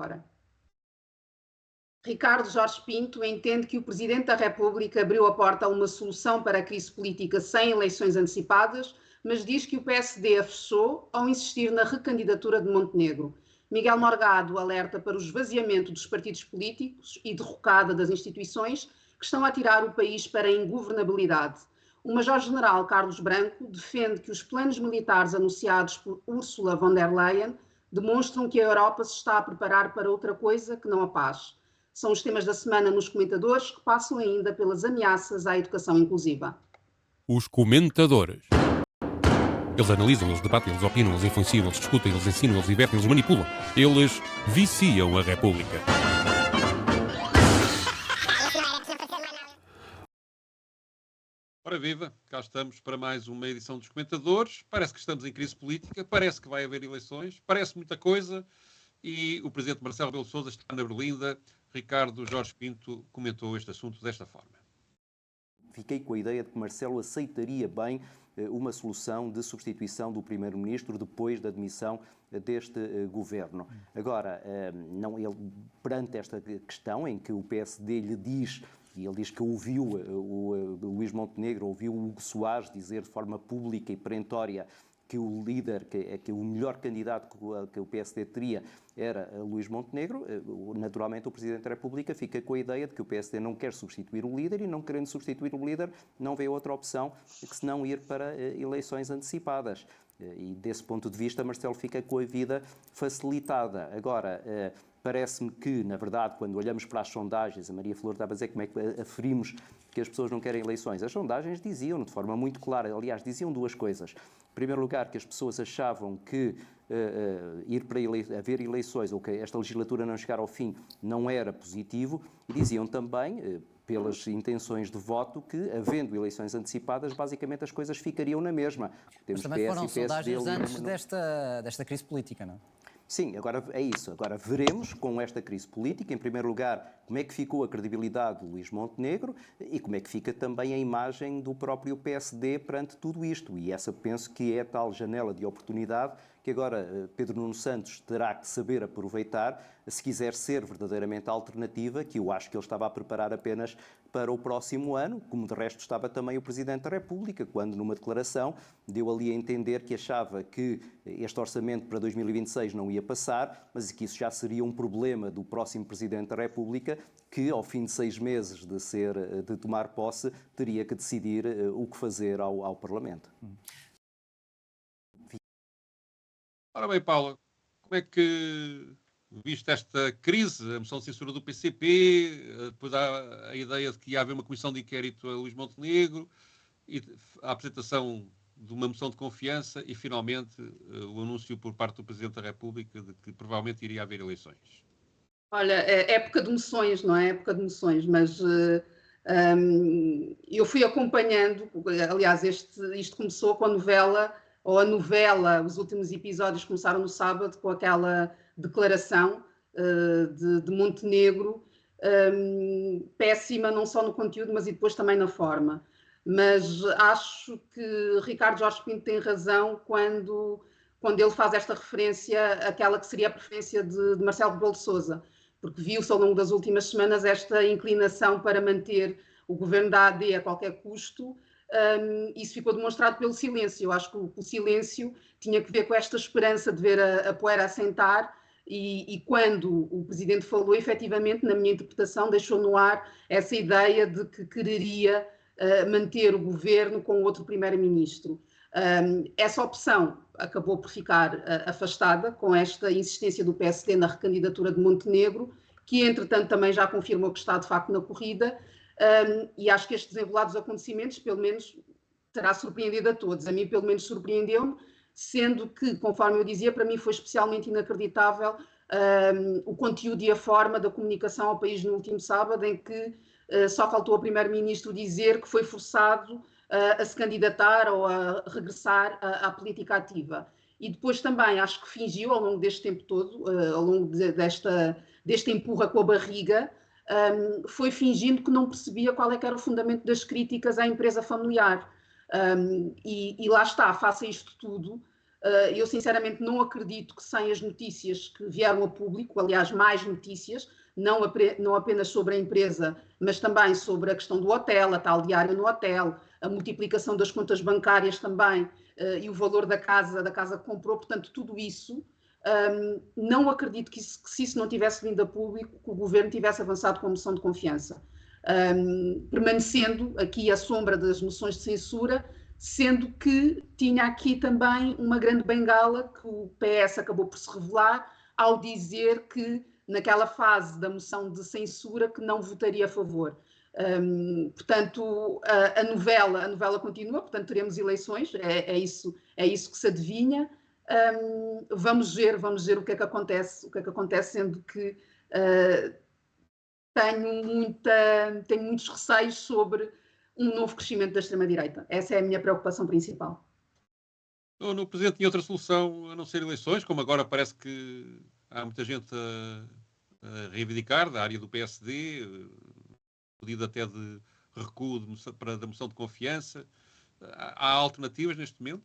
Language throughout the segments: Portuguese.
Ora, Ricardo Jorge Pinto entende que o Presidente da República abriu a porta a uma solução para a crise política sem eleições antecipadas, mas diz que o PSD a fechou ao insistir na recandidatura de Montenegro. Miguel Morgado alerta para o esvaziamento dos partidos políticos e derrocada das instituições que estão a tirar o país para a ingovernabilidade. O Major-General Carlos Branco defende que os planos militares anunciados por Ursula von der Leyen demonstram que a Europa se está a preparar para outra coisa que não a paz. São os temas da semana nos comentadores, que passam ainda pelas ameaças à educação inclusiva. Os comentadores. Eles analisam, eles debatem, eles opinam, eles influenciam, eles discutem, eles ensinam, eles divertem, eles manipulam. Eles viciam a República. Ora viva, cá estamos para mais uma edição dos comentadores. Parece que estamos em crise política, parece que vai haver eleições, parece muita coisa. E o Presidente Marcelo Rebelo de Sousa está na Berlinda. Ricardo Jorge Pinto comentou este assunto desta forma. Fiquei com a ideia de que Marcelo aceitaria bem uma solução de substituição do Primeiro-Ministro depois da demissão deste governo. Agora, ele, perante esta questão em que o PSD lhe diz, e ele diz que ouviu o Luís Montenegro, ouviu o Hugo Soares dizer de forma pública e perentória que o líder, que o melhor candidato que o PSD teria era Luís Montenegro, naturalmente o Presidente da República fica com a ideia de que o PSD não quer substituir o líder e, não querendo substituir o líder, não vê outra opção que senão ir para eleições antecipadas. E desse ponto de vista, Marcelo fica com a vida facilitada. Agora, parece-me que, na verdade, quando olhamos para as sondagens, a Maria Flor estava a dizer como é que aferimos que as pessoas não querem eleições. As sondagens diziam de forma muito clara, aliás, diziam duas coisas. Em primeiro lugar, que as pessoas achavam que ir para haver eleições ou que esta legislatura não chegar ao fim não era positivo, e diziam também, pelas intenções de voto, que, havendo eleições antecipadas, basicamente as coisas ficariam na mesma. Mas também foram sondagens antes desta crise política, não? Sim, agora é isso. Agora veremos com esta crise política, em primeiro lugar, como é que ficou a credibilidade do Luís Montenegro e como é que fica também a imagem do próprio PSD perante tudo isto. E essa penso que é a tal janela de oportunidade que agora Pedro Nuno Santos terá que saber aproveitar se quiser ser verdadeiramente a alternativa, que eu acho que ele estava a preparar apenas para o próximo ano, como de resto estava também o Presidente da República, quando numa declaração deu ali a entender que achava que este orçamento para 2026 não ia passar, mas que isso já seria um problema do próximo Presidente da República, que ao fim de 6 meses de tomar posse, teria que decidir o que fazer ao Parlamento. Ora bem, Paula, como é que viste esta crise, a moção de censura do PCP, depois há a ideia de que ia haver uma comissão de inquérito a Luís Montenegro, e a apresentação de uma moção de confiança e, finalmente, o anúncio por parte do Presidente da República de que provavelmente iria haver eleições? Olha, é época de moções, não é? Época de moções, mas eu fui acompanhando, aliás, isto começou com a novela, os últimos episódios começaram no sábado com aquela declaração de Montenegro, péssima não só no conteúdo, mas e depois também na forma. Mas acho que Ricardo Jorge Pinto tem razão quando ele faz esta referência àquela que seria a preferência de Marcelo Rebelo de Sousa, porque viu-se ao longo das últimas semanas esta inclinação para manter o governo da AD a qualquer custo. Isso ficou demonstrado pelo silêncio. Eu acho que o silêncio tinha que ver com esta esperança de ver a poeira assentar e quando o Presidente falou, efetivamente, na minha interpretação, deixou no ar essa ideia de que quereria manter o governo com outro Primeiro-Ministro. Essa opção acabou por ficar afastada com esta insistência do PSD na recandidatura de Montenegro, que entretanto também já confirmou que está de facto na corrida, e acho que estes desenrolados acontecimentos, pelo menos, terá surpreendido a todos. A mim, pelo menos, surpreendeu-me, sendo que, conforme eu dizia, para mim foi especialmente inacreditável o conteúdo e a forma da comunicação ao país no último sábado, em que só faltou ao Primeiro-Ministro dizer que foi forçado a se candidatar ou a regressar à política ativa. E depois também acho que fingiu, ao longo deste tempo todo, ao longo deste empurra com a barriga, foi fingindo que não percebia qual é que era o fundamento das críticas à empresa familiar. E lá está, face a isto tudo, Eu sinceramente não acredito que sem as notícias que vieram a público, aliás, mais notícias, não apenas sobre a empresa, mas também sobre a questão do hotel, a tal diária no hotel, a multiplicação das contas bancárias também, e o valor da casa que comprou, portanto, tudo isso, não acredito que se isso não tivesse vindo a público, que o governo tivesse avançado com a moção de confiança. Permanecendo aqui à sombra das moções de censura, sendo que tinha aqui também uma grande bengala que o PS acabou por se revelar ao dizer que, naquela fase da moção de censura, que não votaria a favor. Portanto, a novela continua, portanto, teremos eleições, é isso que se adivinha. Vamos ver o que é que acontece, sendo que tenho muitos receios sobre um novo crescimento da extrema-direita. Essa é a minha preocupação principal. No Presidente tinha outra solução a não ser eleições, como agora parece que há muita gente a reivindicar, da área do PSD, pedido até de recuo da moção de confiança. Há alternativas neste momento?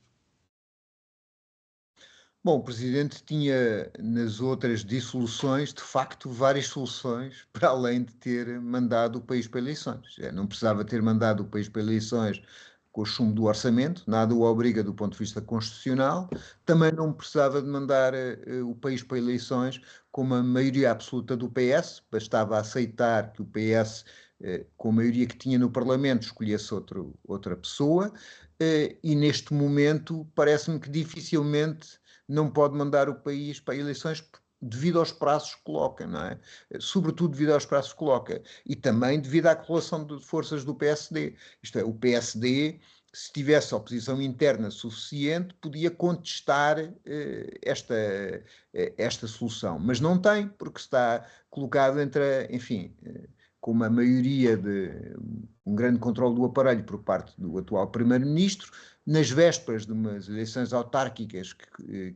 Bom, o Presidente tinha nas outras dissoluções, de facto, várias soluções, para além de ter mandado o país para eleições. Não precisava ter mandado o país para eleições com o chumbo do orçamento, nada o obriga do ponto de vista constitucional, também não precisava de mandar o país para eleições com uma maioria absoluta do PS, bastava aceitar que o PS, com a maioria que tinha no Parlamento, escolhesse outra pessoa, e neste momento parece-me que dificilmente não pode mandar o país para eleições devido aos prazos que coloca, não é? Sobretudo devido aos prazos que coloca. E também devido à correlação de forças do PSD. Isto é, o PSD, se tivesse oposição interna suficiente, podia contestar esta solução. Mas não tem, porque está colocado enfim, com uma maioria de um grande controle do aparelho por parte do atual Primeiro-Ministro, nas vésperas de umas eleições autárquicas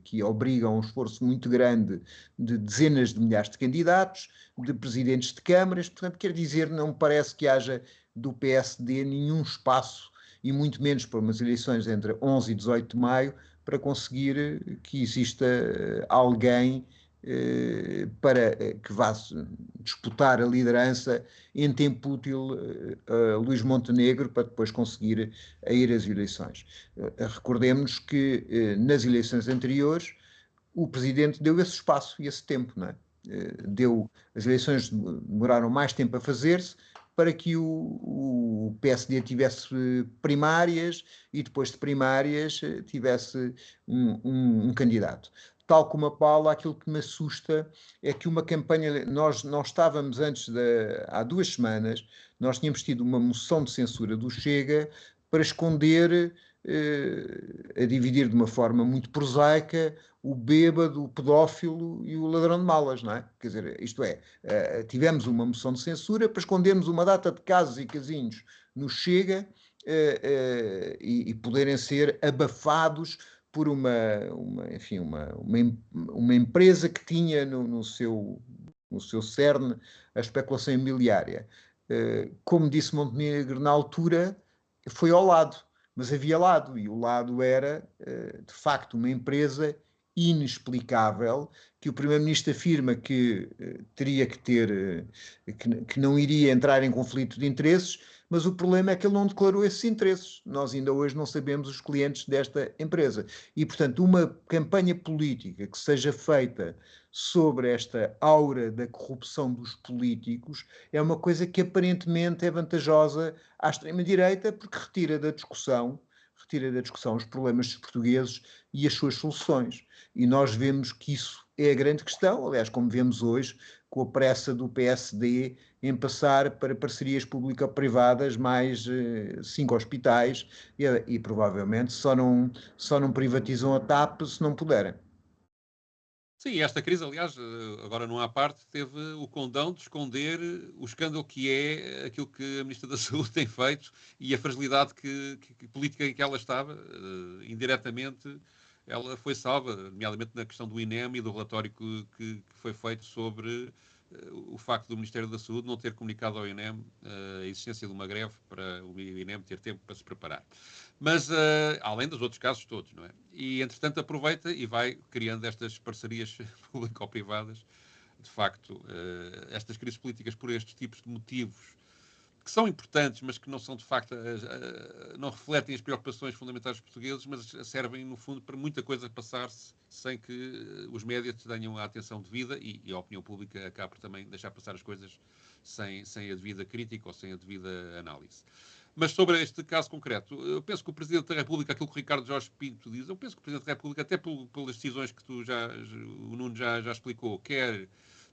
que obrigam a um esforço muito grande de dezenas de milhares de candidatos, de presidentes de câmaras, portanto, quer dizer, não me parece que haja do PSD nenhum espaço, e muito menos para umas eleições entre 11 e 18 de maio, para conseguir que exista alguém para que vá disputar a liderança em tempo útil a Luís Montenegro para depois conseguir ir às eleições. Recordemos que nas eleições anteriores o Presidente deu esse espaço e esse tempo, não é? As eleições demoraram mais tempo a fazer-se para que o PSD tivesse primárias e depois de primárias tivesse um candidato. Tal como a Paula, aquilo que me assusta é que uma campanha... Nós estávamos há 2 semanas, nós tínhamos tido uma moção de censura do Chega para esconder, a dividir de uma forma muito prosaica, o bêbado, o pedófilo e o ladrão de malas, não é? Quer dizer, isto é, tivemos uma moção de censura para escondermos uma data de casos e casinhos no Chega e poderem ser abafados por enfim, uma empresa que tinha no seu cerne a especulação imobiliária. Como disse Montenegro na altura, foi ao lado, mas havia lado, e o lado era, de facto, uma empresa inexplicável, que o Primeiro-Ministro afirma que teria que ter, que não iria entrar em conflito de interesses, mas o problema é que ele não declarou esses interesses. Nós ainda hoje não sabemos os clientes desta empresa. E, portanto, uma campanha política que seja feita sobre esta aura da corrupção dos políticos é uma coisa que aparentemente é vantajosa à extrema-direita, porque retira da discussão os problemas dos portugueses e as suas soluções. E nós vemos que isso é a grande questão, aliás, como vemos hoje, com a pressa do PSD em passar para parcerias público-privadas, mais 5 hospitais, e provavelmente só não privatizam a TAP se não puderem. Sim, esta crise, aliás, agora não há parte, teve o condão de esconder o escândalo que é aquilo que a Ministra da Saúde tem feito e a fragilidade política em que ela estava. Indiretamente, ela foi salva, nomeadamente na questão do INEM e do relatório que foi feito sobre o facto do Ministério da Saúde não ter comunicado ao INEM a existência de uma greve para o INEM ter tempo para se preparar. Mas, além dos outros casos todos, não é? E, entretanto, aproveita e vai criando estas parcerias público-privadas. De facto, estas crises políticas por estes tipos de motivos que são importantes, mas que não são, de facto, não refletem as preocupações fundamentais dos portugueses, mas servem, no fundo, para muita coisa passar-se sem que os médias tenham a atenção devida e a opinião pública acabe por também deixar passar as coisas sem a devida crítica ou sem a devida análise. Mas sobre este caso concreto, eu penso que o Presidente da República, aquilo que o Ricardo Jorge Pinto diz, eu penso que o Presidente da República, até pelas decisões que o Nuno já explicou, quer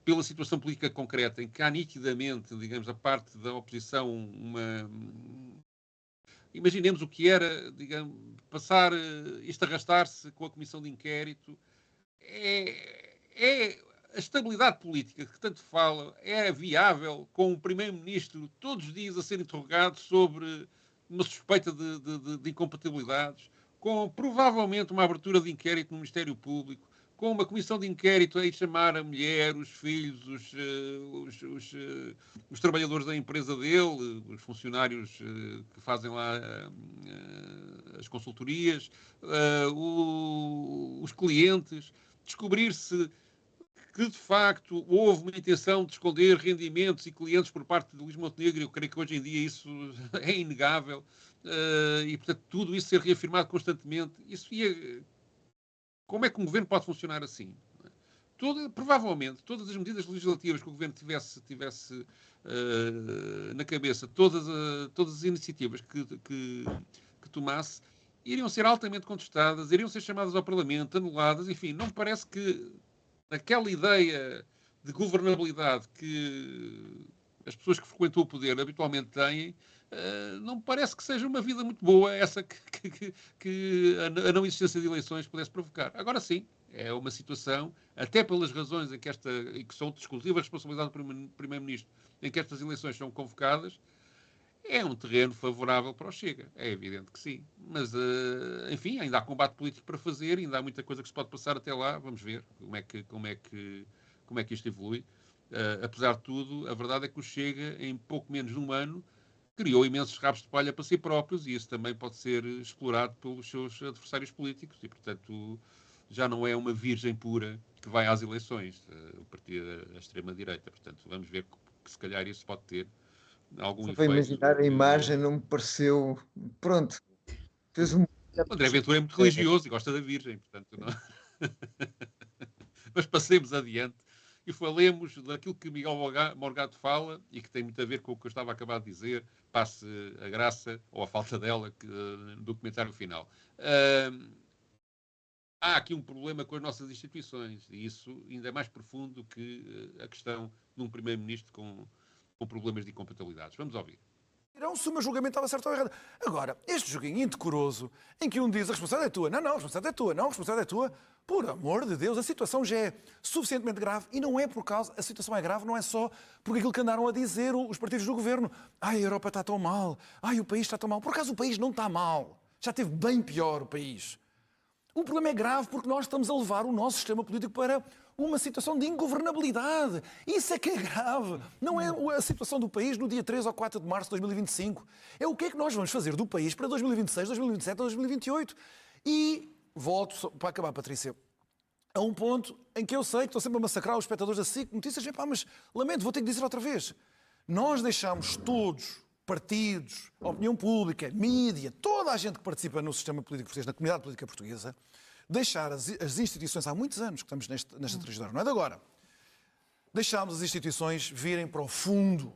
pela situação política concreta, em que há nitidamente, digamos, a parte da oposição, imaginemos o que era, digamos, passar isto arrastar-se com a comissão de inquérito, a estabilidade política que tanto fala é viável com o Primeiro-Ministro todos os dias a ser interrogado sobre uma suspeita de incompatibilidades, com provavelmente uma abertura de inquérito no Ministério Público, com uma comissão de inquérito a chamar a mulher, os filhos, os trabalhadores da empresa dele, os funcionários que fazem lá as consultorias, os clientes, descobrir-se que, de facto, houve uma intenção de esconder rendimentos e clientes por parte de Luís Montenegro. Eu creio que hoje em dia isso é inegável. E, portanto, tudo isso ser reafirmado constantemente. Isso ia... Como é que um governo pode funcionar assim? Provavelmente, todas as medidas legislativas que o governo tivesse na cabeça, todas as iniciativas que tomasse, iriam ser altamente contestadas, iriam ser chamadas ao Parlamento, anuladas, enfim, não me parece que aquela ideia de governabilidade que as pessoas que frequentam o poder habitualmente têm, não me parece que seja uma vida muito boa essa que a não existência de eleições pudesse provocar. Agora sim, é uma situação, até pelas razões em que são de exclusiva responsabilidade do Primeiro-Ministro, em que estas eleições são convocadas, é um terreno favorável para o Chega. É evidente que sim. Mas, enfim, ainda há combate político para fazer, ainda há muita coisa que se pode passar até lá. Vamos ver como é que isto evolui. Apesar de tudo, a verdade é que o Chega, em pouco menos de um ano, criou imensos rabos de palha para si próprios e isso também pode ser explorado pelos seus adversários políticos e, portanto, já não é uma virgem pura que vai às eleições, o partido da extrema-direita. Portanto, vamos ver que se calhar isso pode ter algum efeito. Para imaginar a imagem, não me pareceu... Pronto. Fez um... André Ventura é muito religioso e gosta da virgem, portanto, não... Mas passemos adiante. E falemos daquilo que Miguel Morgado fala e que tem muito a ver com o que eu estava a acabar de dizer, passe a graça ou a falta dela no documentário final. Há aqui um problema com as nossas instituições e isso ainda é mais profundo que a questão de um Primeiro-Ministro com problemas de incompatibilidades. Vamos ouvir. Se o meu julgamento estava certo ou errado. Agora, este joguinho indecoroso, em que um diz a responsabilidade é tua, não, a responsabilidade é tua, não, a responsabilidade é tua, por amor de Deus, a situação já é suficientemente grave e não é por causa, a situação é grave, não é só porque aquilo que andaram a dizer os partidos do governo. Ai, a Europa está tão mal, ai, o país está tão mal. Por acaso o país não está mal, já esteve bem pior o país. O problema é grave porque nós estamos a levar o nosso sistema político para uma situação de ingovernabilidade. Isso é que é grave. Não é a situação do país no dia 3 ou 4 de março de 2025. É o que é que nós vamos fazer do país para 2026, 2027, 2028. E volto, para acabar, Patrícia, a um ponto em que eu sei que estou sempre a massacrar os espectadores da SIC Notícias, mas lamento, vou ter que dizer outra vez. Nós deixamos todos, partidos, a opinião pública, mídia, toda a gente que participa no sistema político português, na comunidade política portuguesa, deixar as instituições, há muitos anos que estamos nesta trajetória, não é de agora, deixámos as instituições virem para o fundo.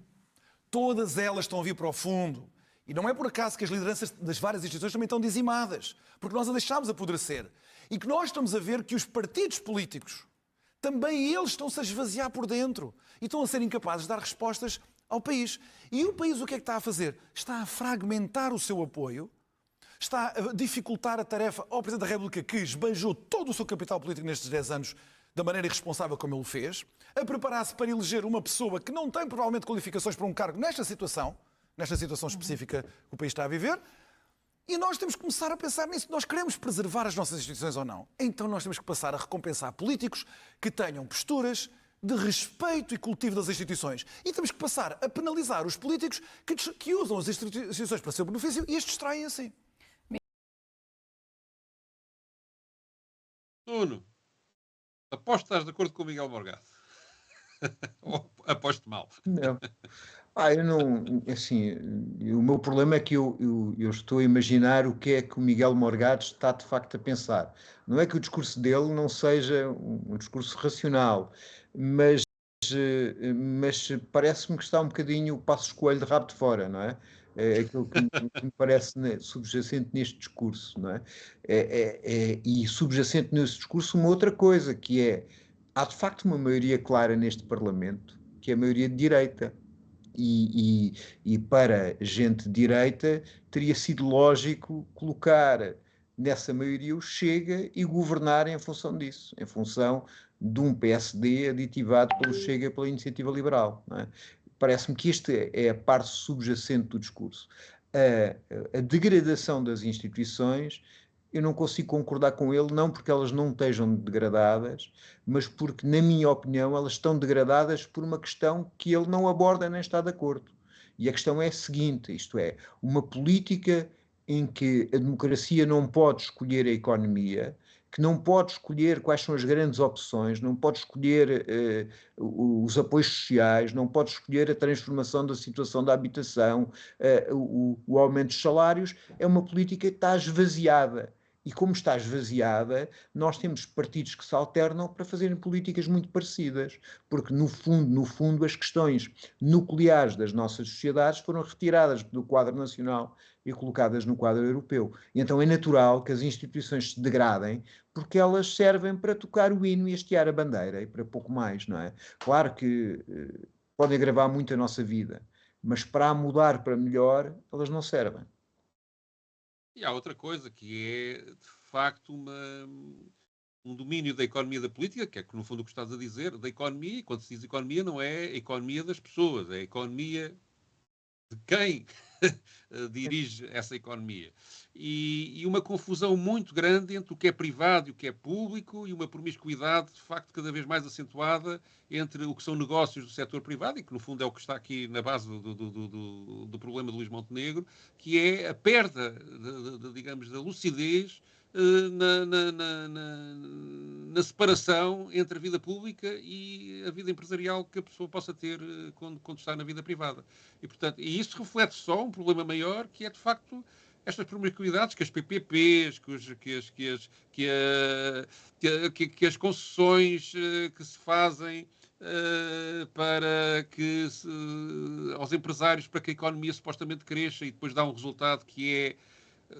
Todas elas estão a vir para o fundo. E não é por acaso que as lideranças das várias instituições também estão dizimadas, porque nós a deixámos apodrecer. E que nós estamos a ver que os partidos políticos, também eles estão-se a esvaziar por dentro e estão a ser incapazes de dar respostas ao país. E o país o que é que está a fazer? Está a fragmentar o seu apoio, está a dificultar a tarefa ao Presidente da República, que esbanjou todo o seu capital político nestes 10 anos da maneira irresponsável como ele o fez, a preparar-se para eleger uma pessoa que não tem provavelmente qualificações para um cargo nesta situação específica que o país está a viver, e nós temos que começar a pensar nisso. Nós queremos preservar as nossas instituições ou não? Então nós temos que passar a recompensar políticos que tenham posturas de respeito e cultivo das instituições. E temos que passar a penalizar os políticos que usam as instituições para seu benefício e as distraem assim. Nuno, aposto que estás de acordo com o Miguel Morgado. Ou aposto mal? Não. Eu não, assim, o meu problema é que eu estou a imaginar o que é que o Miguel Morgado está de facto a pensar. Não é que o discurso dele não seja um discurso racional, mas parece-me que está um bocadinho o Passos Coelho de rabo de fora, não é? É aquilo que me parece subjacente neste discurso, não é? E subjacente nesse discurso uma outra coisa, que é, há de facto uma maioria clara neste Parlamento, que é a maioria de direita. E para gente de direita teria sido lógico colocar nessa maioria o Chega e governar em função disso, em função de um PSD aditivado pelo Chega e pela Iniciativa Liberal. Não é? Parece-me que esta é a parte subjacente do discurso. A degradação das instituições, eu não consigo concordar com ele, não porque elas não estejam degradadas, mas porque, na minha opinião, elas estão degradadas por uma questão que ele não aborda nem está de acordo. E a questão é a seguinte, isto é, uma política em que a democracia não pode escolher a economia, que não pode escolher quais são as grandes opções, não pode escolher os apoios sociais, não pode escolher a transformação da situação da habitação, o aumento dos salários, é uma política que está esvaziada. E como está esvaziada, nós temos partidos que se alternam para fazerem políticas muito parecidas, porque no fundo, as questões nucleares das nossas sociedades foram retiradas do quadro nacional e colocadas no quadro europeu. E então é natural que as instituições se degradem, porque elas servem para tocar o hino e hastear a bandeira, e para pouco mais, não é? Claro que podem agravar muito a nossa vida, mas para a mudar para melhor, elas não servem. E há outra coisa que é, de facto, um domínio da economia da política, que é que, no fundo, o que estás a dizer, da economia, e quando se diz economia, não é a economia das pessoas, é a economia de quem dirige essa economia. E uma confusão muito grande entre o que é privado e o que é público, e uma promiscuidade, de facto, cada vez mais acentuada entre o que são negócios do setor privado, e que, no fundo, é o que está aqui na base do problema de Luís Montenegro, que é a perda, digamos, da lucidez na separação entre a vida pública e a vida empresarial que a pessoa possa ter quando está na vida privada. E, portanto, isso reflete só um problema maior, que é, de facto, estas promiscuidades, que as PPPs, que as concessões que se fazem para que aos empresários, para que a economia supostamente cresça e depois dá um resultado que é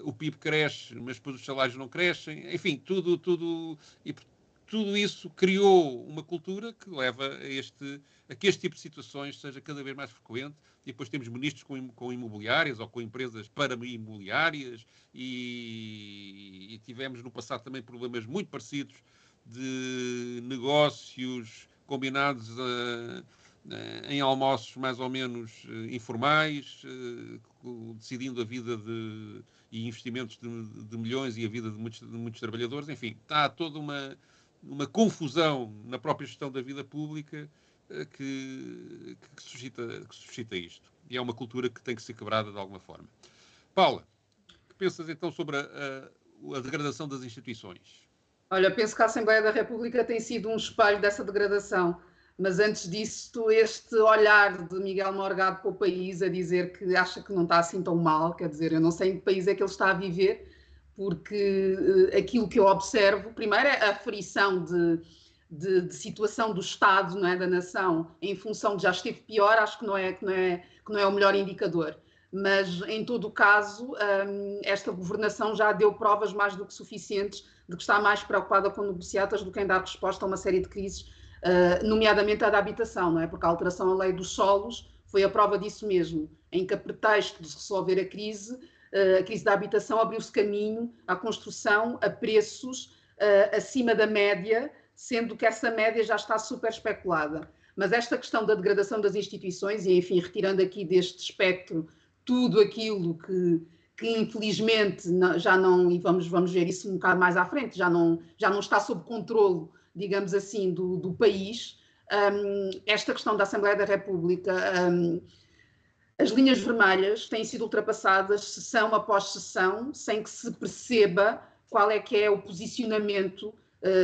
o PIB cresce, mas depois os salários não crescem. Enfim, tudo isso criou uma cultura que leva a que este tipo de situações seja cada vez mais frequente. E depois temos ministros com imobiliárias ou com empresas para-imobiliárias e tivemos no passado também problemas muito parecidos de negócios combinados em almoços mais ou menos informais, decidindo a vida e investimentos de milhões e a vida de muitos trabalhadores. Enfim, está toda uma confusão na própria gestão da vida pública que suscita isto. E é uma cultura que tem que ser quebrada de alguma forma. Paula, o que pensas então sobre a degradação das instituições? Olha, penso que a Assembleia da República tem sido um espelho dessa degradação. Mas antes disso, este olhar de Miguel Morgado para o país a dizer que acha que não está assim tão mal, quer dizer, eu não sei em que país é que ele está a viver, porque aquilo que eu observo, primeiro é a frição de situação do Estado, não é, da nação, em função de já esteve pior, acho que não é o melhor indicador. Mas, em todo o caso, esta governação já deu provas mais do que suficientes de que está mais preocupada com negociatas do que em dar resposta a uma série de crises, nomeadamente a da habitação, não é? Porque a alteração da lei dos solos foi a prova disso mesmo, em que a pretexto de se resolver a crise da habitação abriu-se caminho à construção a preços acima da média, sendo que essa média já está super especulada. Mas esta questão da degradação das instituições, e enfim, retirando aqui deste espectro tudo aquilo que infelizmente já não, e vamos ver isso um bocado mais à frente, já não está sob controle, digamos assim, do país, esta questão da Assembleia da República, as linhas vermelhas têm sido ultrapassadas sessão após sessão, sem que se perceba qual é que é o posicionamento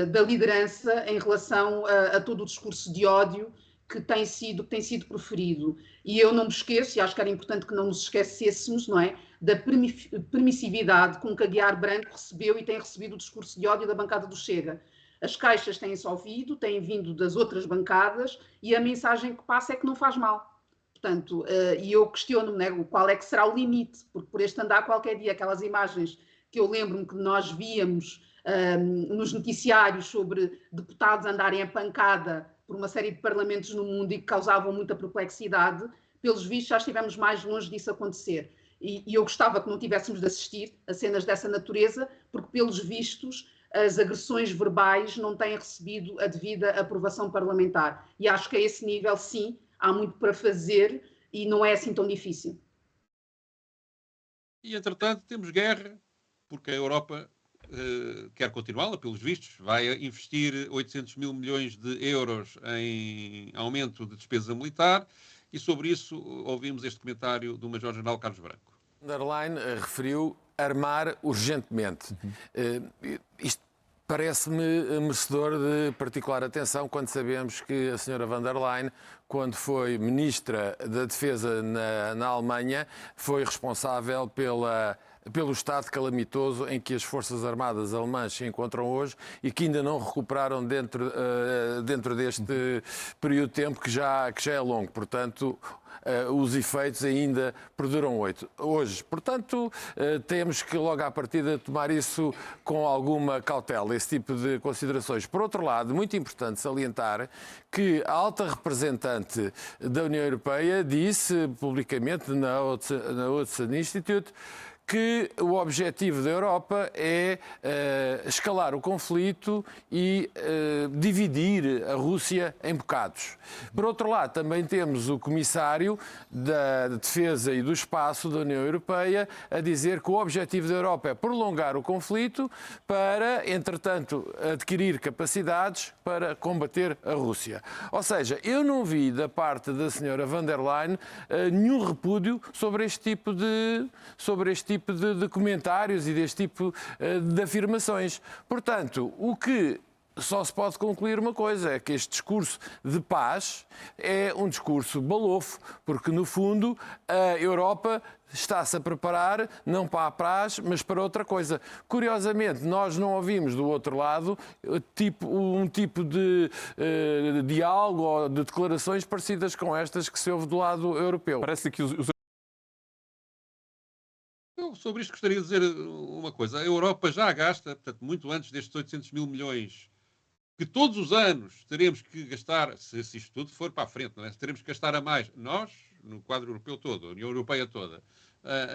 da liderança em relação a todo o discurso de ódio que tem sido proferido. E eu não me esqueço, e acho que era importante que não nos esquecêssemos, não é, da permissividade com que Aguiar Branco recebeu e tem recebido o discurso de ódio da bancada do Chega. As queixas têm-se ouvido, têm vindo das outras bancadas e a mensagem que passa é que não faz mal. Portanto, e eu questiono-me, né, qual é que será o limite, porque por este andar qualquer dia, aquelas imagens que eu lembro-me que nós víamos nos noticiários sobre deputados andarem a pancada por uma série de parlamentos no mundo e que causavam muita perplexidade, pelos vistos já estivemos mais longe disso acontecer. E eu gostava que não tivéssemos de assistir a cenas dessa natureza, porque pelos vistos as agressões verbais não têm recebido a devida aprovação parlamentar. E acho que a esse nível, sim, há muito para fazer e não é assim tão difícil. E, entretanto, temos guerra, porque a Europa quer continuá-la, pelos vistos, vai investir 800 mil milhões de euros em aumento de despesa militar, e sobre isso ouvimos este comentário do Major-General Carlos Branco. Van der Leyen referiu armar urgentemente. Isto parece-me merecedor de particular atenção quando sabemos que a senhora Van der Leyen, quando foi Ministra da Defesa na Alemanha, foi responsável pelo estado calamitoso em que as Forças Armadas alemãs se encontram hoje e que ainda não recuperaram dentro deste período de tempo que já é longo. Portanto, os efeitos ainda perduram hoje. Portanto, temos que logo à partida tomar isso com alguma cautela, esse tipo de considerações. Por outro lado, muito importante salientar que a alta representante da União Europeia disse publicamente na Hudson Institute que o objetivo da Europa é escalar o conflito e dividir a Rússia em bocados. Por outro lado, também temos o comissário da Defesa e do Espaço da União Europeia a dizer que o objetivo da Europa é prolongar o conflito para, entretanto, adquirir capacidades para combater a Rússia. Ou seja, eu não vi da parte da senhora Van der Leyen nenhum repúdio sobre este tipo de comentários e deste tipo de afirmações. Portanto, o que só se pode concluir uma coisa, é que este discurso de paz é um discurso balofo, porque no fundo a Europa está-se a preparar não para a paz, mas para outra coisa. Curiosamente, nós não ouvimos do outro lado um tipo de diálogo ou de declarações parecidas com estas que se ouve do lado europeu. Parece que Eu, sobre isto, gostaria de dizer uma coisa. A Europa já gasta, portanto, muito antes destes 800 mil milhões, que todos os anos teremos que gastar, se isto tudo for para a frente, não é? Teremos que gastar a mais, nós, no quadro europeu todo, a União Europeia toda,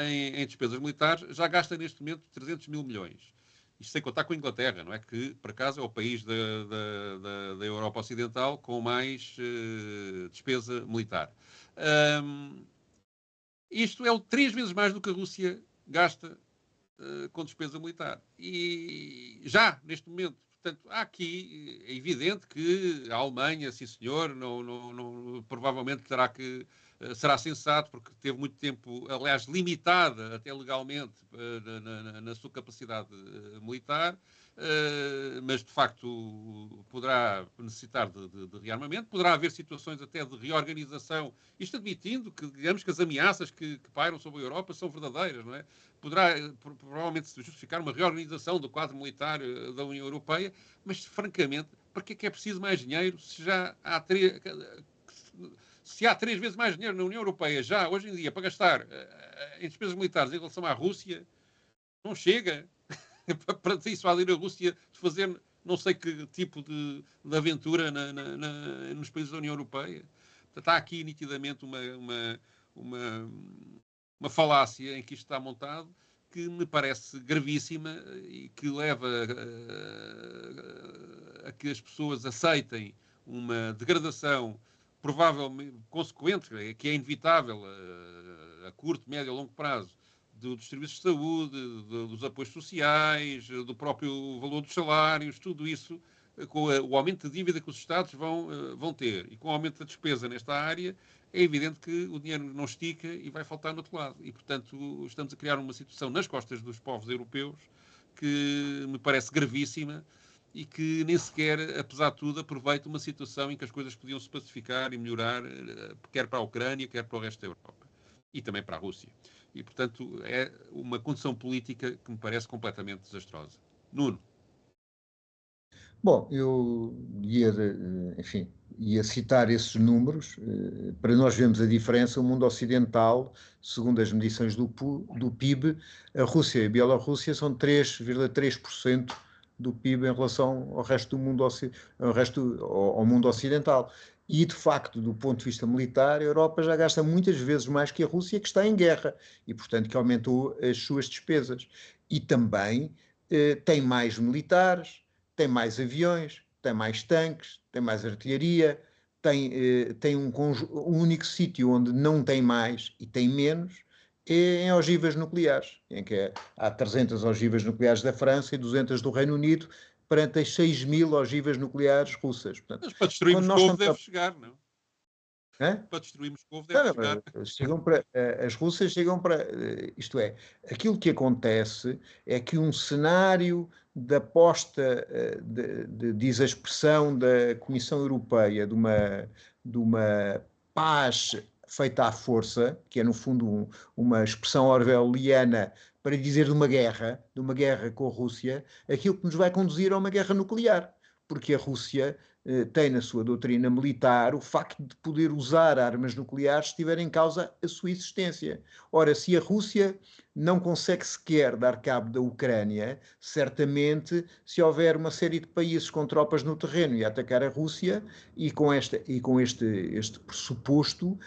em despesas militares, já gasta neste momento 300 mil milhões. Isto sem contar com a Inglaterra, não é? Que, por acaso, é o país da Europa Ocidental com mais despesa militar. Isto é 3 vezes mais do que a Rússia gasta com despesa militar. E já, neste momento, portanto, há aqui, é evidente que a Alemanha, sim senhor, provavelmente será sensato, porque teve muito tempo, aliás, limitada até legalmente na sua capacidade militar, mas de facto poderá necessitar de rearmamento, poderá haver situações até de reorganização, isto admitindo que, digamos, que as ameaças que pairam sobre a Europa são verdadeiras, não é? Poderá provavelmente se justificar uma reorganização do quadro militar da União Europeia, mas francamente, para que é preciso mais dinheiro se já há se há 3 vezes mais dinheiro na União Europeia já hoje em dia para gastar em despesas militares em relação à Rússia, não chega para dissuadir a Rússia de fazer não sei que tipo de aventura nos países da União Europeia. Portanto, há aqui nitidamente uma falácia em que isto está montado que me parece gravíssima e que leva a que as pessoas aceitem uma degradação provavelmente consequente, que é inevitável a curto, médio e longo prazo, dos serviços de saúde, dos apoios sociais, do próprio valor dos salários, tudo isso com o aumento de dívida que os Estados vão ter e com o aumento da despesa nesta área, é evidente que o dinheiro não estica e vai faltar no outro lado. E, portanto, estamos a criar uma situação nas costas dos povos europeus que me parece gravíssima e que nem sequer, apesar de tudo, aproveita uma situação em que as coisas podiam se pacificar e melhorar, quer para a Ucrânia, quer para o resto da Europa. E também para a Rússia. E, portanto, é uma condição política que me parece completamente desastrosa. Nuno. Bom, eu ia citar esses números. Para nós vermos a diferença, o mundo ocidental, segundo as medições do PIB, a Rússia e a Bielorrússia são 3,3% do PIB em relação ao resto do mundo, ao mundo ocidental. E, de facto, do ponto de vista militar, a Europa já gasta muitas vezes mais que a Rússia, que está em guerra, e, portanto, que aumentou as suas despesas. E também tem mais militares, tem mais aviões, tem mais tanques, tem mais artilharia, tem um único sítio onde não tem mais e tem menos, é em ogivas nucleares, em que há 300 ogivas nucleares da França e 200 do Reino Unido, perante as 6.000 ogivas nucleares russas. Portanto, mas para destruir Moscou deve chegar, não? Para destruir Moscou deve chegar. As russas chegam para... Isto é, aquilo que acontece é que um cenário da aposta de exaspersão da Comissão Europeia de uma paz feita à força, que é no fundo uma expressão orwelliana para dizer de uma guerra com a Rússia, aquilo que nos vai conduzir a uma guerra nuclear, porque a Rússia tem na sua doutrina militar o facto de poder usar armas nucleares se estiver em causa a sua existência. Ora, se a Rússia não consegue sequer dar cabo da Ucrânia, certamente, se houver uma série de países com tropas no terreno e atacar a Rússia, e com este pressuposto,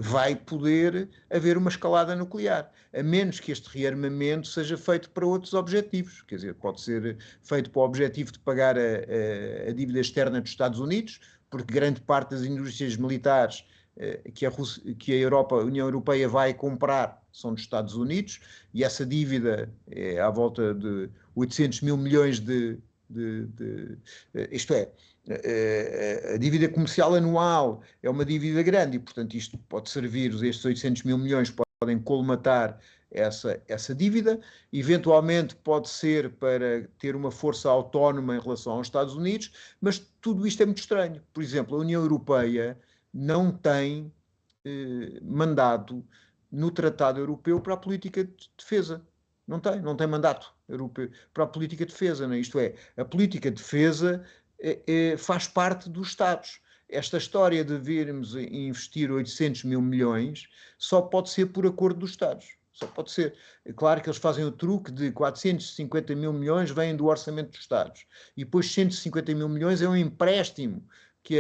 vai poder haver uma escalada nuclear, a menos que este rearmamento seja feito para outros objetivos. Quer dizer, pode ser feito para o objetivo de pagar a dívida externa dos Estados Unidos, porque grande parte das indústrias militares que a União Europeia vai comprar são dos Estados Unidos, e essa dívida é à volta de 800 mil milhões isto é, a dívida comercial anual é uma dívida grande e, portanto, isto pode servir, estes 800 mil milhões podem colmatar essa dívida, eventualmente pode ser para ter uma força autónoma em relação aos Estados Unidos, mas tudo isto é muito estranho. Por exemplo, a União Europeia não tem mandato no Tratado Europeu para a política de defesa. Não tem mandato europeu para a política de defesa, não é? Isto é, a política de defesa faz parte dos Estados. Esta história de virmos investir 800 mil milhões só pode ser por acordo dos Estados. Só pode ser. É claro que eles fazem o truque de 450 mil milhões vêm do orçamento dos Estados. E depois 150 mil milhões é um empréstimo que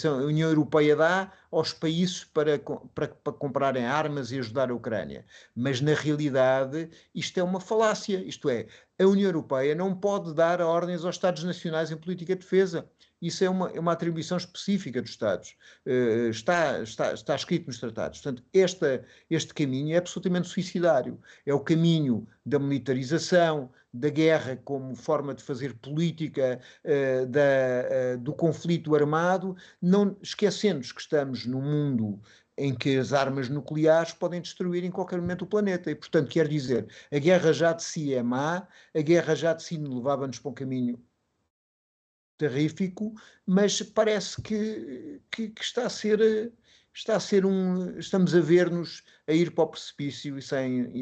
a União Europeia dá aos países para comprarem armas e ajudar a Ucrânia. Mas, na realidade, isto é uma falácia. Isto é, a União Europeia não pode dar ordens aos Estados nacionais em política de defesa. Isso é uma atribuição específica dos Estados. Está escrito nos tratados. Portanto, este caminho é absolutamente suicidário. É o caminho da militarização, da guerra como forma de fazer política, do conflito armado, não esquecendo que estamos num mundo em que as armas nucleares podem destruir em qualquer momento o planeta. E, portanto, quer dizer, a guerra já de si é má, a guerra já de si levava-nos para um caminho terrífico, mas parece que está a ser estamos a ver-nos a ir para o precipício e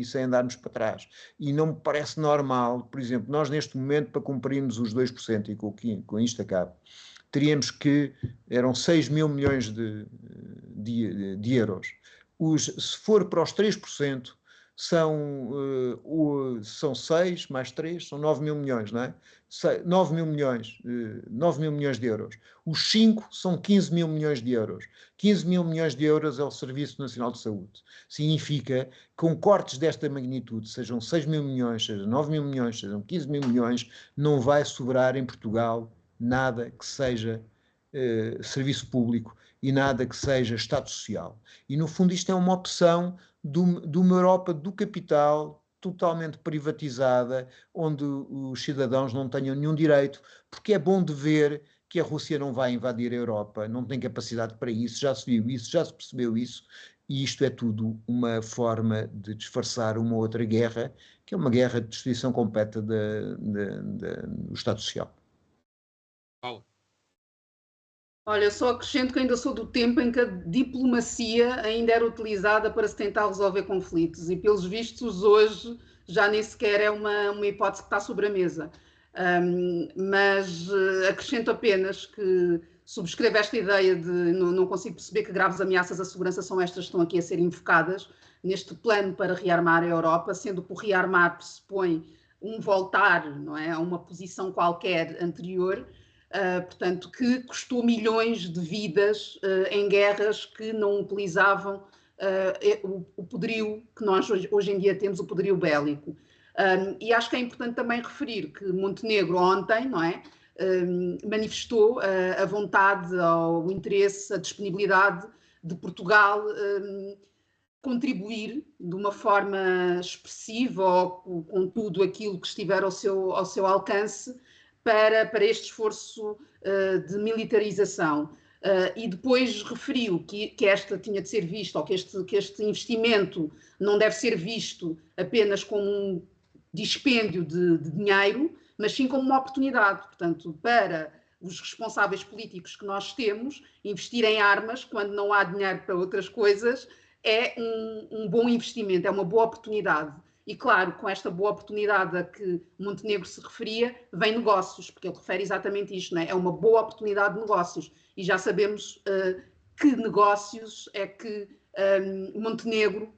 sem andarmos para trás. E não me parece normal, por exemplo, nós neste momento, para cumprirmos os 2%, e com isto acabo, teríamos eram 6 mil milhões de euros. Se for para os 3%, são 6 mais 3, são 9 mil milhões, não é? 9 mil milhões de euros. Os 5 são 15 mil milhões de euros. 15 mil milhões de euros é o Serviço Nacional de Saúde. Significa que com cortes desta magnitude, sejam 6 mil milhões, sejam 9 mil milhões, sejam 15 mil milhões, não vai sobrar em Portugal nada que seja serviço público e nada que seja Estado Social. E, no fundo, isto é uma opção de uma Europa do capital, totalmente privatizada, onde os cidadãos não tenham nenhum direito, porque é bom de ver que a Rússia não vai invadir a Europa, não tem capacidade para isso, já se viu isso, já se percebeu isso, e isto é tudo uma forma de disfarçar uma outra guerra, que é uma guerra de destruição completa do Estado Social. Paulo. Olha, só acrescento que ainda sou do tempo em que a diplomacia ainda era utilizada para se tentar resolver conflitos e, pelos vistos, hoje já nem sequer é uma hipótese que está sobre a mesa. Mas acrescento apenas que subscrevo esta ideia de não consigo perceber que graves ameaças à segurança são estas que estão aqui a ser invocadas neste plano para rearmar a Europa, sendo que o rearmar pressupõe um voltar, não é, a uma posição qualquer anterior. Portanto, que custou milhões de vidas em guerras que não utilizavam o poderio que nós hoje em dia temos, o poderio bélico. E acho que é importante também referir que Montenegro ontem, não é, manifestou a vontade, o interesse, a disponibilidade de Portugal contribuir de uma forma expressiva ou com tudo aquilo que estiver ao seu alcance para este esforço de militarização. E depois referiu que esta tinha de ser vista, ou que este investimento não deve ser visto apenas como um dispêndio de dinheiro, mas sim como uma oportunidade. Portanto, para os responsáveis políticos que nós temos, investir em armas, quando não há dinheiro para outras coisas, é um bom investimento, é uma boa oportunidade. E claro, com esta boa oportunidade a que Montenegro se referia, vem negócios, porque ele refere exatamente isto, não é? É uma boa oportunidade de negócios. E já sabemos que negócios é que Montenegro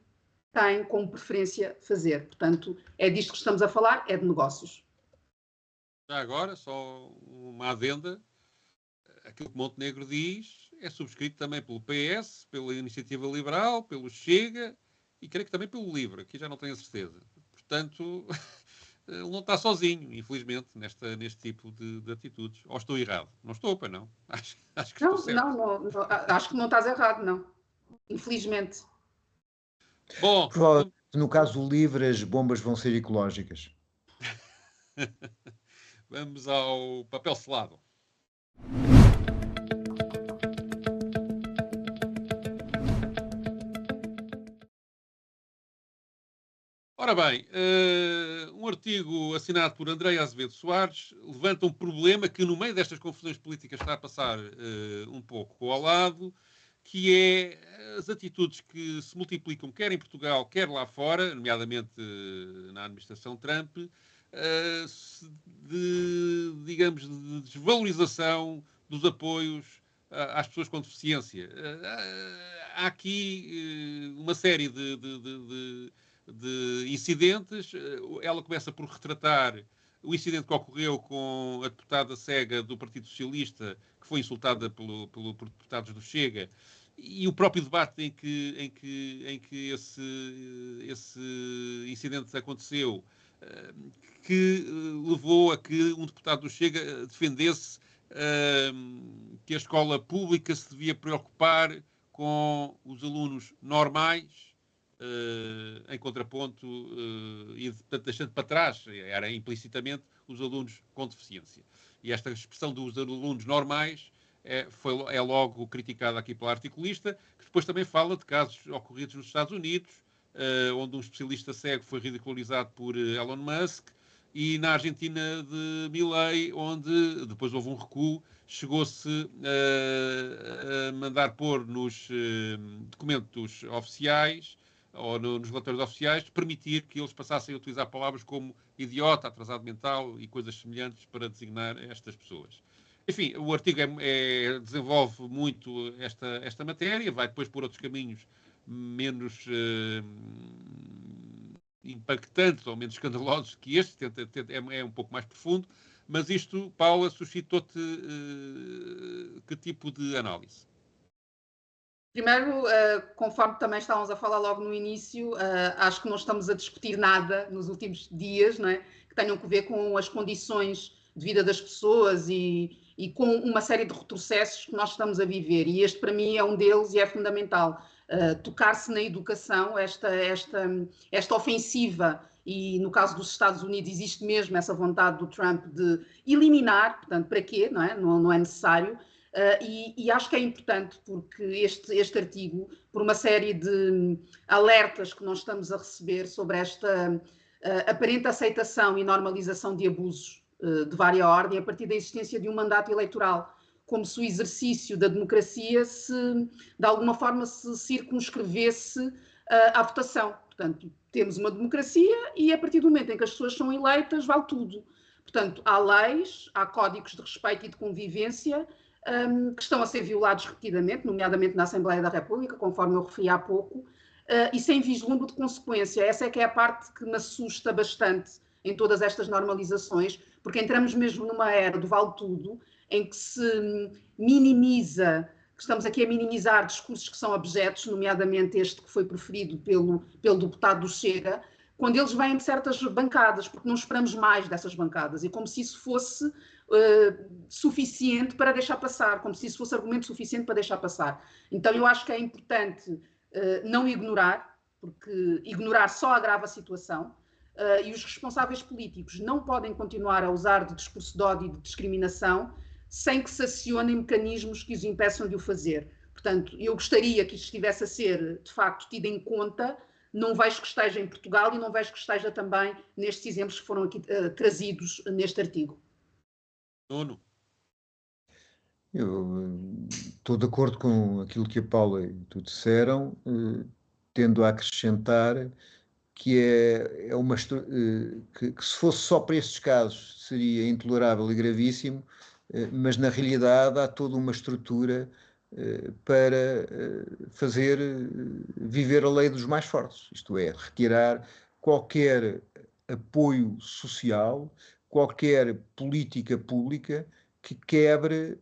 tem como preferência fazer. Portanto, é disto que estamos a falar, é de negócios. Já agora, só uma adenda. Aquilo que Montenegro diz é subscrito também pelo PS, pela Iniciativa Liberal, pelo Chega e creio que também pelo LIVRE, aqui já não tenho a certeza. Portanto, ele não está sozinho, infelizmente, neste tipo de atitudes. Ou estou errado? Não estou, para não. Acho que estou certo. Não, acho que não estás errado, não. Infelizmente. Bom, provavelmente, no caso do LIVRE, as bombas vão ser ecológicas. Vamos ao papel selado. Ora bem, um artigo assinado por André Azevedo Soares levanta um problema que no meio destas confusões políticas está a passar um pouco ao lado, que é as atitudes que se multiplicam quer em Portugal, quer lá fora, nomeadamente na administração Trump, digamos, de desvalorização dos apoios às pessoas com deficiência. Há aqui uma série de incidentes. Ela começa por retratar o incidente que ocorreu com a deputada cega do Partido Socialista, que foi insultada por deputados do Chega, e o próprio debate em que esse incidente aconteceu, que levou a que um deputado do Chega defendesse que a escola pública se devia preocupar com os alunos normais, em contraponto, e portanto, deixando para trás, era implicitamente, os alunos com deficiência. E esta expressão dos alunos normais é logo criticada aqui pela articulista, que depois também fala de casos ocorridos nos Estados Unidos, onde um especialista cego foi ridicularizado por Elon Musk, e na Argentina de Milei, onde depois houve um recuo, chegou-se a mandar pôr nos documentos oficiais, ou nos relatórios oficiais, de permitir que eles passassem a utilizar palavras como idiota, atrasado mental e coisas semelhantes para designar estas pessoas. Enfim, o artigo desenvolve muito esta matéria, vai depois por outros caminhos menos impactantes ou menos escandalosos que este, é um pouco mais profundo, mas isto, Paula, suscitou-te que tipo de análise? Primeiro, conforme também estávamos a falar logo no início, acho que não estamos a discutir nada nos últimos dias, não é? Que tenham que ver com as condições de vida das pessoas e com uma série de retrocessos que nós estamos a viver. E este, para mim, é um deles e é fundamental. Tocar-se na educação, esta ofensiva e no caso dos Estados Unidos existe mesmo essa vontade do Trump de eliminar, portanto, para quê, não é? Não é necessário. E acho que é importante porque este artigo, por uma série de alertas que nós estamos a receber sobre esta aparente aceitação e normalização de abusos de vária ordem a partir da existência de um mandato eleitoral, como se o exercício da democracia de alguma forma se circunscrevesse à votação. Portanto, temos uma democracia e a partir do momento em que as pessoas são eleitas, vale tudo. Portanto, há leis, há códigos de respeito e de convivência que estão a ser violados repetidamente, nomeadamente na Assembleia da República, conforme eu referi há pouco, e sem vislumbre de consequência. Essa é que é a parte que me assusta bastante em todas estas normalizações, porque entramos mesmo numa era do vale tudo, em que se minimiza, que estamos aqui a minimizar discursos que são abjetos, nomeadamente este que foi proferido pelo deputado do Chega, quando eles vêm de certas bancadas, porque não esperamos mais dessas bancadas, e como se isso fosse suficiente para deixar passar, como se isso fosse argumento suficiente para deixar passar. Então eu acho que é importante não ignorar, porque ignorar só agrava a situação, e os responsáveis políticos não podem continuar a usar de discurso de ódio e de discriminação sem que se acionem mecanismos que os impeçam de o fazer. Portanto, eu gostaria que isto estivesse a ser, de facto, tido em conta. Não vejo que esteja em Portugal e não vejo que esteja também nestes exemplos que foram aqui trazidos neste artigo. Nuno. Eu estou de acordo com aquilo que a Paula e tu disseram, tendo a acrescentar que é uma que se fosse só para estes casos seria intolerável e gravíssimo, mas na realidade há toda uma estrutura para fazer viver a lei dos mais fortes, isto é, retirar qualquer apoio social, qualquer política pública que quebre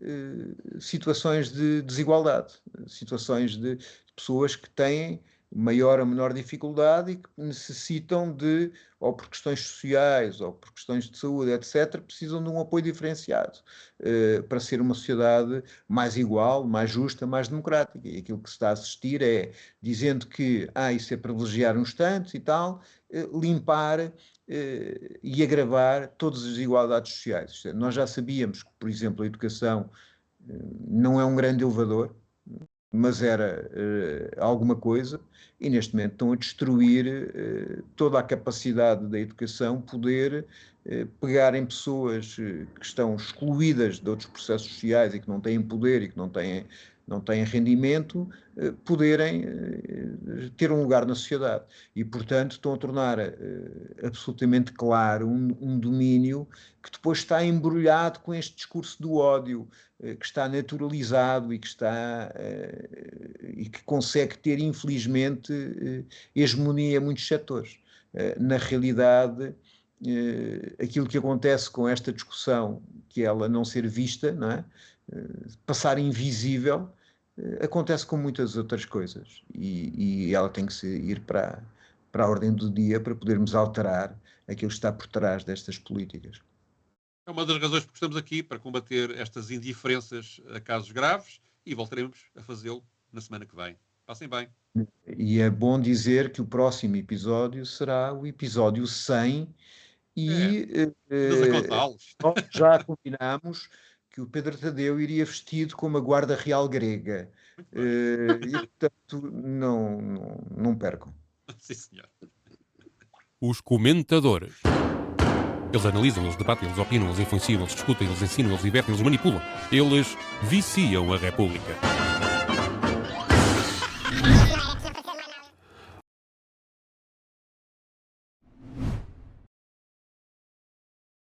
situações de desigualdade, situações de pessoas que têm maior ou menor dificuldade e que necessitam de, ou por questões sociais, ou por questões de saúde, etc., precisam de um apoio diferenciado para ser uma sociedade mais igual, mais justa, mais democrática. E aquilo que se está a assistir é, dizendo que isso é privilegiar uns tantos e tal, limpar e agravar todas as desigualdades sociais. Nós já sabíamos que, por exemplo, a educação não é um grande elevador, mas era alguma coisa, e neste momento estão a destruir toda a capacidade da educação, poder pegar em pessoas que estão excluídas de outros processos sociais e que não têm poder e que não têm rendimento, poderem ter um lugar na sociedade. E, portanto, estão a tornar absolutamente claro um domínio que depois está embrulhado com este discurso do ódio, que está naturalizado e que consegue ter, infelizmente, hegemonia em muitos setores. Na realidade, aquilo que acontece com esta discussão, que ela não ser vista, não é? Passar invisível, acontece com muitas outras coisas e ela tem que ir para a ordem do dia para podermos alterar aquilo que está por trás destas políticas. É uma das razões porque estamos aqui, para combater estas indiferenças a casos graves, e voltaremos a fazê-lo na semana que vem. Passem bem. E é bom dizer que o próximo episódio será o episódio 100 e nós já combinámos que o Pedro Tadeu iria vestido como a Guarda Real grega. E, portanto, não percam. Sim, senhor. Os comentadores. Eles analisam, eles debatem, eles opinam, eles influenciam, eles discutem, eles ensinam, eles divertem, eles manipulam. Eles viciam a República.